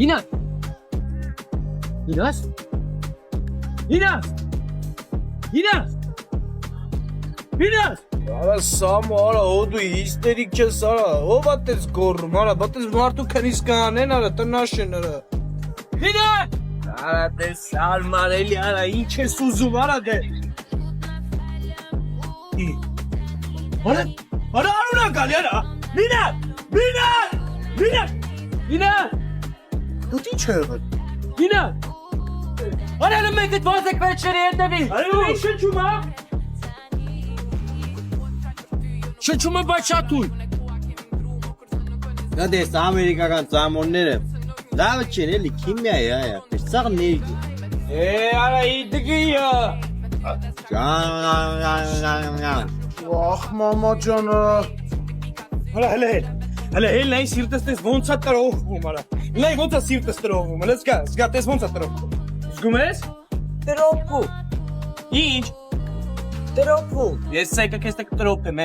Ինաս։ Ինաս։ Ինաս։ Ինաս։ Ինաս։ Արա սամ, արա օդու հիստերիկ չես, արա, ով ատես գոռում, արա, բատես մարդու քնիս կանեն, արա, տնաշ են, արա։ Ինաս։ Արա դες ալմարելի, արա, ինչ ես ուզում, արա դե։ Արա, արա արունա գալի, արա, մինաս, մինաս, մինաս, Ինաս։ դու ինչ է եղել։ Ինաս։ Արա մենք այդ ոսեք վերջերի հետևի։ Արա ինչ շնչում, ա։ Շնչում է բայց շատ ույն։ Դա դες ամերիկական ծամոնները լավ չեն էլի քիմիա է այա, սաղ ներգի։ Արա իդգիա։ Ժան։ Ախ, մամա ջան, արա։ Արա հələ նայ սիրտս տես ոնց է տրովում, արա։ Նայ ոնց է սիրտս տրովում, զգա տես ոնց է տրովում։ Զգում ես։ Տրոփու։ Ինչ։ Տրոփու։ Ես սայկա քեզ տակ տրոփեմ,